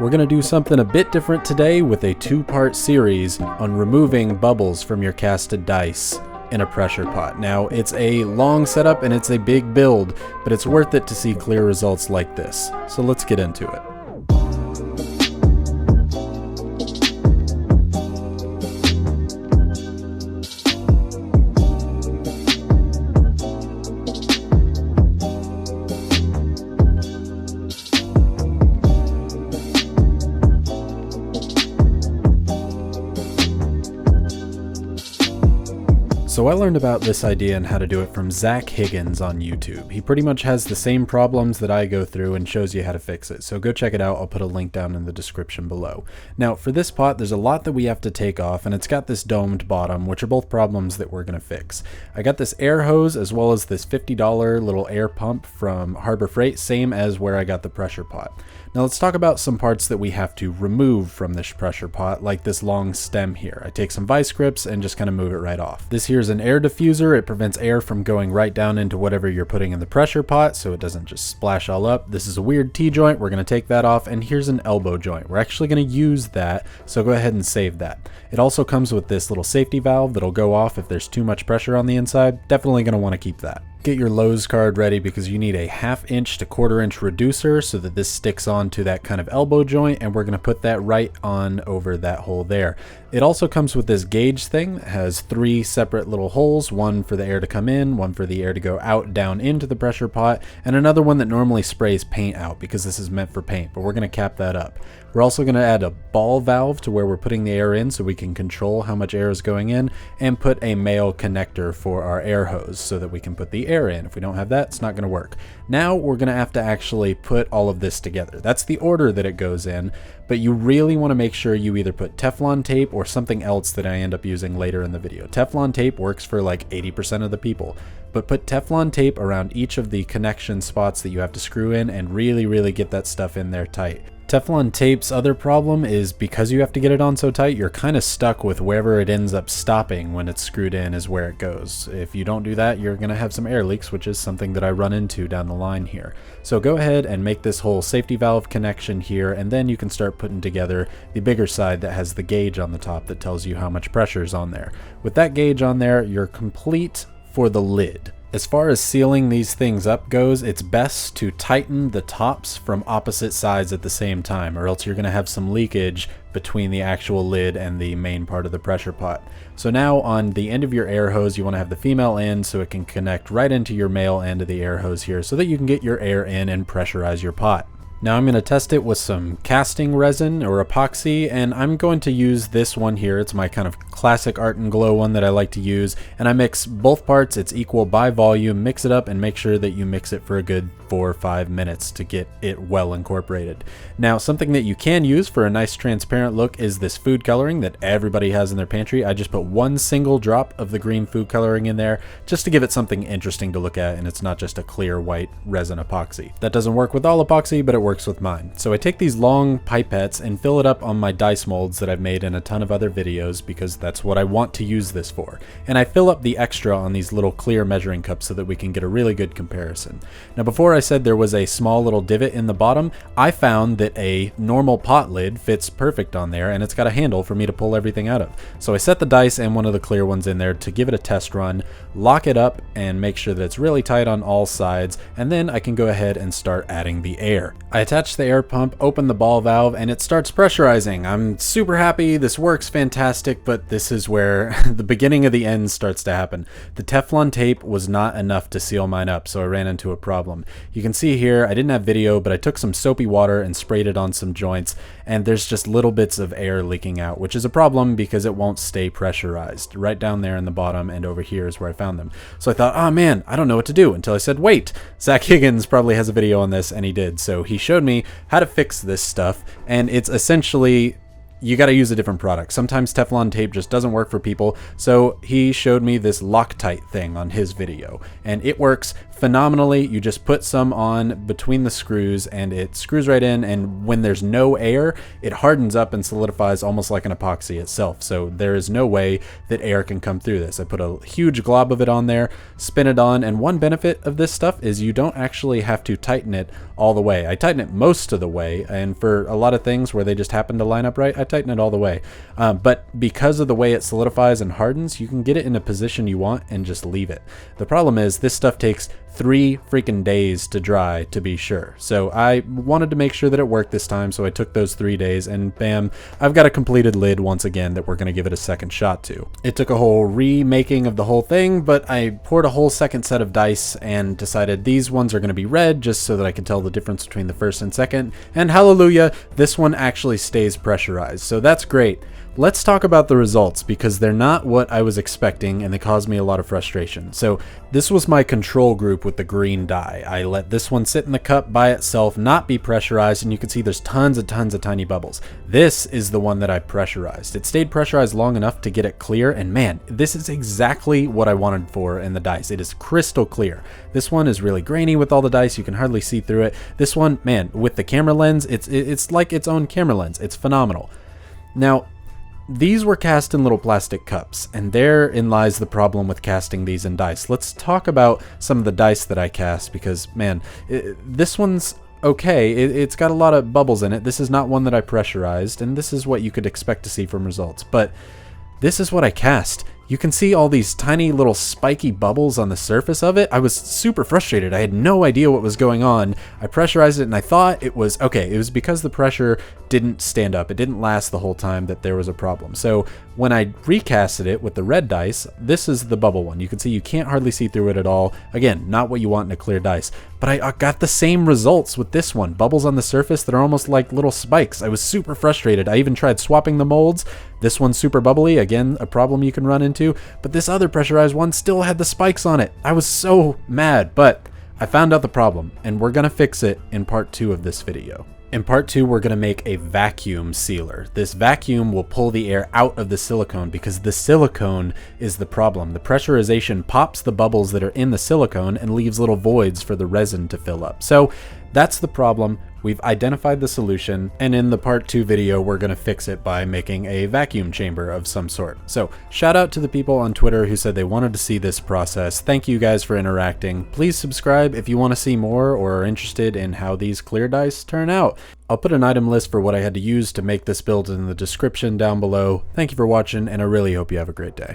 We're going to do something a bit different today with a two-part series on removing bubbles from your casted dice in a pressure pot. Now, it's a long setup and it's a big build, but it's worth it to see clear results like this. So let's get into it. So I learned about this idea and how to do it from Zach Higgins on YouTube. He pretty much has the same problems that I go through and shows you how to fix it. So go check it out. I'll put a link down in the description below. Now for this pot, there's a lot that we have to take off, and it's got this domed bottom, which are both problems that we're going to fix. I got this air hose as well as this $50 little air pump from Harbor Freight, same as where I got the pressure pot. Now let's talk about some parts that we have to remove from this pressure pot, like this long stem here. I take some vice grips and just kind of move it right off. This here is an air diffuser. It prevents air from going right down into whatever you're putting in the pressure pot, so it doesn't just splash all up. This is a weird T-joint. We're going to take that off, and here's an elbow joint. We're actually going to use that, so go ahead and save that. It also comes with this little safety valve that'll go off if there's too much pressure on the inside. Definitely going to want to keep that. Get your Lowe's card ready because you need a 1/2 inch to 1/4 inch reducer so that this sticks on to that kind of elbow joint, and we're going to put that right on over that hole there. It also comes with this gauge thing that has 3 separate little holes, one for the air to come in, one for the air to go out down into the pressure pot, and another one that normally sprays paint out because this is meant for paint, but we're going to cap that up. We're also going to add a ball valve to where we're putting the air in so we can control how much air is going in, and put a male connector for our air hose so that we can put the air in. If we don't have that, it's not going to work. Now we're going to have to actually put all of this together. That's the order that it goes in, but you really want to make sure you either put Teflon tape or something else that I end up using later in the video. Teflon tape works for like 80% of the people, but put Teflon tape around each of the connection spots that you have to screw in and really get that stuff in there tight. Teflon tape's other problem is because you have to get it on so tight, you're kind of stuck with wherever it ends up stopping when it's screwed in is where it goes. If you don't do that, you're going to have some air leaks, which is something that I run into down the line here. So go ahead and make this whole safety valve connection here, and then you can start putting together the bigger side that has the gauge on the top that tells you how much pressure is on there. With that gauge on there, you're complete for the lid. As far as sealing these things up goes, it's best to tighten the tops from opposite sides at the same time, or else you're going to have some leakage between the actual lid and the main part of the pressure pot. So now on the end of your air hose, you want to have the female end so it can connect right into your male end of the air hose here so that you can get your air in and pressurize your pot. Now I'm going to test it with some casting resin or epoxy, and I'm going to use this one here. It's my kind of classic Art and Glow one that I like to use, and I mix both parts. It's equal by volume. Mix it up and make sure that you mix it for a good 4 or 5 minutes to get it well incorporated. Now something that you can use for a nice transparent look is this food coloring that everybody has in their pantry. I just put 1 single drop of the green food coloring in there just to give it something interesting to look at, and it's not just a clear white resin epoxy. That doesn't work with all epoxy, but it works with mine. So I take these long pipettes and fill it up on my dice molds that I've made in a ton of other videos because that's what I want to use this for. And I fill up the extra on these little clear measuring cups so that we can get a really good comparison. Now before I said there was a small little divot in the bottom, I found that a normal pot lid fits perfect on there, and it's got a handle for me to pull everything out of. So I set the dice and one of the clear ones in there to give it a test run, lock it up and make sure that it's really tight on all sides, and then I can go ahead and start adding the air. I attach the air pump, open the ball valve, and it starts pressurizing. I'm super happy. This works fantastic, but this is where the beginning of the end starts to happen. The Teflon tape was not enough to seal mine up, so I ran into a problem. You can see here, I didn't have video, but I took some soapy water and sprayed it on some joints, and there's just little bits of air leaking out, which is a problem because it won't stay pressurized. Right down there in the bottom and over here is where I found them. So I thought, oh man, I don't know what to do, until I said, wait, Zach Higgins probably has a video on this, and he did. So he showed me how to fix this stuff, and it's essentially you got to use a different product. Sometimes Teflon tape just doesn't work for people, so he showed me this Loctite thing on his video, and it works phenomenally. You just put some on between the screws and it screws right in, and when there's no air, it hardens up and solidifies almost like an epoxy itself. So there is no way that air can come through this. I put a huge glob of it on there, spin it on, and one benefit of this stuff is you don't actually have to tighten it all the way. I tighten it most of the way, and for a lot of things where they just happen to line up right, I tighten it all the way. But because of the way it solidifies and hardens, you can get it in a position you want and just leave it. The problem is this stuff takes 3 freaking days to dry, to be sure. So I wanted to make sure that it worked this time, so I took those 3 days, and bam, I've got a completed lid once again that we're going to give it a second shot to. It took a whole remaking of the whole thing, but I poured a whole second set of dice and decided these ones are going to be red just so that I can tell the difference between the first and second, and hallelujah, this one actually stays pressurized, so that's great. Let's talk about the results, because they're not what I was expecting and they caused me a lot of frustration. So this was my control group with the green dye. I let this one sit in the cup by itself, not be pressurized, and you can see there's tons of tiny bubbles. This is the one that I pressurized. It stayed pressurized long enough to get it clear, and man, this is exactly what I wanted for in the dice. It is crystal clear. This one is really grainy with all the dice. You can hardly see through it. This one, man, with the camera lens, it's like its own camera lens. It's phenomenal. Now, these were cast in little plastic cups, and therein lies the problem with casting these in dice. Let's talk about some of the dice that I cast, because man, this one's okay. It's got a lot of bubbles in it. This is not one that I pressurized, and this is what you could expect to see from results, but this is what I cast. You can see all these tiny little spiky bubbles on the surface of it. I was super frustrated. I had no idea what was going on. I pressurized it and I thought it was okay. It was because the pressure didn't stand up. It didn't last the whole time that there was a problem. So when I recasted it with the red dice, this is the bubble one. You can see you can't hardly see through it at all. Again, not what you want in a clear dice. But I got the same results with this one. Bubbles on the surface that are almost like little spikes. I was super frustrated. I even tried swapping the molds. This one's super bubbly. Again, a problem you can run into. But this other pressurized one still had the spikes on it. I was so mad, but I found out the problem, and we're gonna fix it in part 2 of this video. In part 2, we're going to make a vacuum sealer. This vacuum will pull the air out of the silicone because the silicone is the problem. The pressurization pops the bubbles that are in the silicone and leaves little voids for the resin to fill up. So that's the problem. We've identified the solution, and in the part 2 video, we're going to fix it by making a vacuum chamber of some sort. So shout out to the people on Twitter who said they wanted to see this process. Thank you guys for interacting. Please subscribe if you want to see more or are interested in how these clear dice turn out. I'll put an item list for what I had to use to make this build in the description down below. Thank you for watching, and I really hope you have a great day.